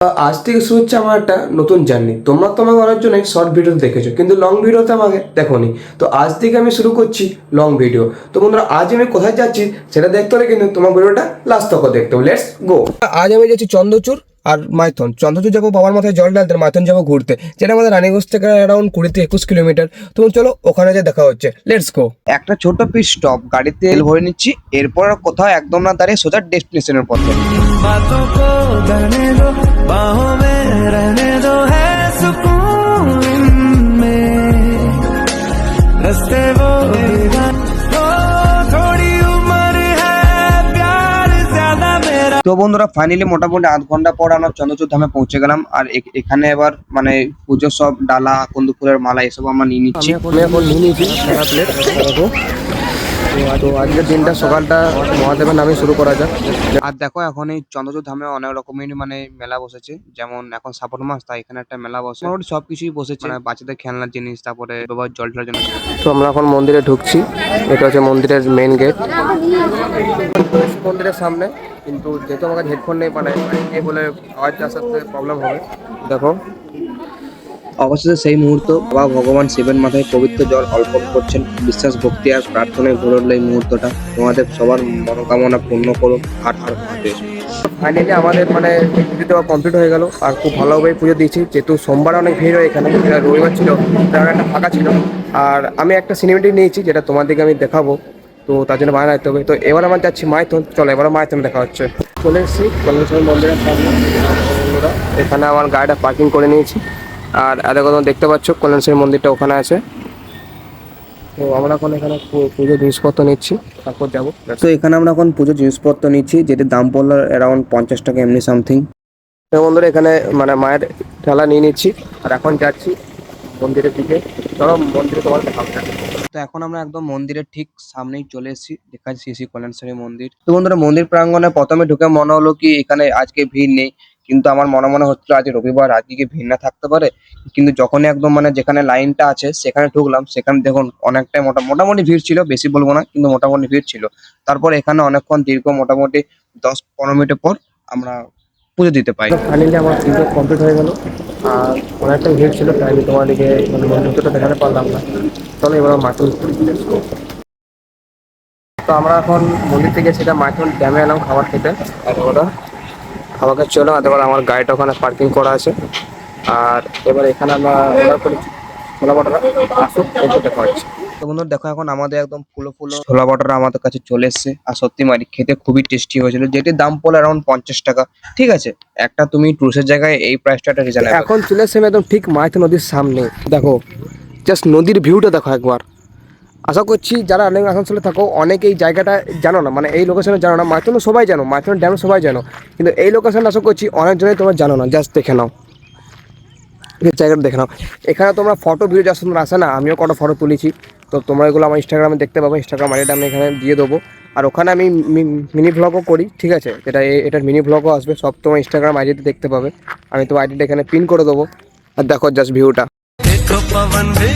আজ থেকে শুরু হচ্ছে আমার একটা নতুন জার্নি। তোমরা তো আমাকে অনেক জনই শর্ট ভিডিও দেখেছো, কিন্তু লং ভিডিওতে আমাকে দেখোনি। তো আজ থেকে আমি শুরু করছি লং ভিডিও। তো বন্ধুরা, আজ আমি কোথায় যাচ্ছি সেটা দেখতে হলে কিন্তু তোমার ভিডিওটা লাস্ট তক দেখতে হবে। Let's go. আজ আমি যাচ্ছি চন্দ্রচূড় আর মাইথন। চন্দ্রচূড় যাবো বাবার মাথায় জল ঢালতে, মাইথন যাবো ঘুরতে, যেটা আমাদের রানীগঞ্জ থেকে অ্যারাউন্ড 20 থেকে 21 কিলোমিটার। তো চলো ওখানে যা দেখা হচ্ছে, লেটস গো। একটা ছোট পিট স্টপ, গাড়িতে তেল ভরে নিচ্ছি, এরপর আর কোথাও একদম না দাঁড়িয়ে সোজা ডেস্টিনেশনের পথে। बातों को बहने दो, बाहों में रहने दो, है सुकून में रस्ते वो थोड़ी उम्र है प्यार ज्यादा मेरा। তো বন্ধুরা, ফাইনালি মোটামুটি আধ ঘন্টা পর আমরা চন্দ্রচূড় ধামে পৌঁছে গেলাম। আর এখানে এবার মানে পুজোর সব ডালা, কন্দুক ফুলের মালা এসব আমরা নিয়ে নিচ্ছি। আমি এখন নিয়ে নিয়েছি সারা প্লেট। দেখো, তো আজকের দিনটা সকালটা মহাদেবের নামে শুরু করা যাক। আর দেখো, এখন এই চন্দ্রচূড় ধামে অনেক রকমের মানে মেলা বসেছে। যেমন এখন শ্রাবণ মাস, তাই এখানে একটা মেলা বসে। মোটামুটি সবকিছুই বসেছে, মানে বাচ্চাদের খেলনার জিনিস, তারপরে বাবার জল ঢালার জন্য। তো আমরা এখন মন্দিরে ঢুকছি। এটা হচ্ছে মন্দিরের মেইন গেট, মন্দিরের সামনে। কিন্তু যেহেতু আমাকে হেডফোন নেই, মানে এই বলে আওয়াজ আসাতে প্রবলেম হবে। দেখো, অবশেষে সেই মুহূর্ত বাবা ভগবান শিবের মাথায় পবিত্র জল অর্পণ করছেন। বিশ্বাস, ভক্তি আর প্রার্থনায় ভরে উঠল এই মুহূর্তটা। তোমাদের সবার মনোকামনা পূর্ণ করুন। হাট হাট মহাদেব। ফাইনালি আমাদের মানে পুজো দেওয়া কমপ্লিট হয়ে গেল। আর খুব ভালোভাবে পুজো দিয়েছি, যেহেতু সোমবার অনেক ভিড় হয় এখানে, এটা রবিবার ছিল, তার একটা ফাঁকা ছিল। আর আমি একটা সিনেমেটিক নিয়েছি, যেটা তোমাদেরকে আমি দেখাবো। তো তার জন্য বায়না রাখতে হবে। তো এবার আমার যাচ্ছি মাইথন। চলো এবার মাইথন দেখা হচ্ছে। চলে এসেছি কলেশ্বর মন্দিরের সামনে। বন্ধুরা, এখানে আমার গাড়িটা পার্কিং করে নিয়েছি। আর এতক্ষণ দেখতে পাচ্ছ কল্যাণেশ্বরী মন্দিরটা ওখানে আছে। তো আমরা এখন এখানে পুজো জিনিসপত্র নিচ্ছি, তারপর যাবো। তো এখানে আমরা এখন পুজোর জিনিসপত্র নিচ্ছি, যেটির দাম পড়লো অ্যারাউন্ড 50 টাকা এমনি সামথিং। তো বন্ধুরা, এখানে মানে মায়ের ঠেলা নিয়ে নিচ্ছি। আর এখন যাচ্ছি মন্দিরের দিকে। চলো মন্দিরে তোমার দেখা হচ্ছে। তো এখন আমরা একদম মন্দিরের ঠিক সামনেই চলে এসেছি, দেখা যাচ্ছে শ্রী কল্যাণেশ্বরী মন্দির। তো বন্ধুরা, মন্দির প্রাঙ্গণে প্রথমে ঢুকে মনে হলো কি এখানে আজকে ভিড় নেই, কিন্তু আমার মনে হচ্ছিল আজ রবিবার, আজকে কি ভিড় না থাকতে পারে। কিন্তু যখনই একদম মানে যেখানে লাইনটা আছে সেখানে ঢুকলাম, সেখানে দেখুন অনেকটাই মোটামুটি ভিড় ছিল, বেশি বলবো না, কিন্তু মোটামুটি ভিড় ছিল। তারপর এখানে অনেকক্ষণ দীর্ঘ মোটামুটি 10-15 মিনিটের পর আমরা পুজো দিতে পাই। ফাইনালি আমার পুজো কমপ্লিট হয়ে গেল। আর অনেকটা ভিড় ছিল, তাই আমি তোমাদেরকে মানে মন্দিরটা দেখাতে পারলাম না। চলো এবার মাইথন। তো আমরা এখন মন্দির থেকে সেটা মাইথন ড্যামে এলাম খাবার খেতে। আর ওরা খাবার চলো, এবার আমার গাড়িটা ওখানে পার্কিং করা আছে। আর এবার এখানে আমরা অর্ডার করি ছোলা বটারা, আসুক এরপর দেখা হচ্ছে। তো বন্ধুরা দেখো, এখন আমাদের একদম ফুলো ছোলা বাটারা আমাদের কাছে চলে এসেছে। আর সত্যি মানে খেতে খুবই টেস্টি হয়েছিল, যেটির দাম পড়লো অ্যারাউন্ড 50 টাকা। ঠিক আছে, একটা তুমি টুরিস্টের জায়গায় এই প্রাইসটা একটা রিজনেবল। এখন চলে এসেছি একদম ঠিক মাইথন নদীর সামনে। দেখো জাস্ট নদীর ভিউটা দেখো একবার। আশা করছি যারা অনেক আসানসোলে থাকো অনেকে এই জায়গাটা জানো না, মানে এই লোকেশনে জানো না। মাইথন সবাই জানো, মাইথন ড্যাম সবাই জানো, কিন্তু এই লোকেশনটা আশা করছি অনেকজনই তোমরা জানো না। জাস্ট দেখে নাও, এই জায়গাটা দেখে নাও। এখানে তোমরা ফটো ভিডিও যা সুন্দর আসে না, আমিও কটা ফটো তুলেছি। তো তোমরা এগুলো আমার ইনস্টাগ্রামে দেখতে পাবো, ইনস্টাগ্রাম আইডিটা আমি এখানে দিয়ে দেবো। আর ওখানে আমি মিনি ভ্লগও করি, ঠিক আছে, এটার মিনি ভ্লগও আসবে, সব তোমার ইনস্টাগ্রাম আইডিতে দেখতে পাবে। আমি তোমার আইডিটা এখানে পিন করে দেবো। আর দেখো জাস্ট ভিউটা। देखो पवन भी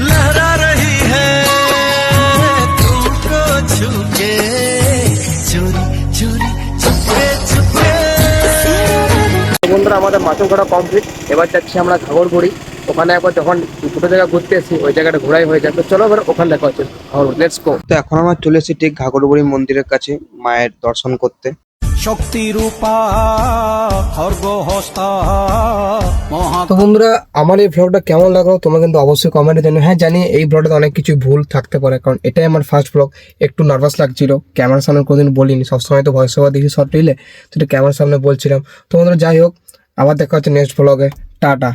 लहरा रही है तुमको छूके, चोरी चोरी छुपे छुपे। বন্ধুরা, আমাদের মাথুর ঘোরা কমপ্লিট। এবার যাচ্ছি আমরা ঘাগরবুড়ি। ওখানে একবার যখন দুটো জায়গা ঘুরতে এসেছি, ওই জায়গাটা ঘোরাই হয়ে যায়। তো চলো এবার ওখানে দেখা হচ্ছে। Let's go. তো এখন আমরা চলে এসেছি ঠিক ঘাগরবুড়ি মন্দিরের কাছে মায়ের দর্শন করতে। শক্তি রূপা খর্গ হস্তা মহা। তো বন্ধুরা, আমার এই ভ্লগটা কেমন লাগলো তোমরা কিন্তু অবশ্যই কমেন্টে জানিও। হ্যাঁ জানি এই ভ্লগটাতে অনেক কিছু ভুল থাকতে পারে, কারণ এটাই আমার ফার্স্ট ভ্লগ। একটু নার্ভাস লাগছিল, ক্যামেরার সামনে কোনোদিন বলিনি, সবসময় তো ভয়েস ওভার দেখি শর্ট রিলে, সেটা ক্যামেরার সামনে বলছিলাম। তো বন্ধুরা যাই হোক, আবার দেখা হচ্ছে নেক্সট ভ্লগে। টাটা।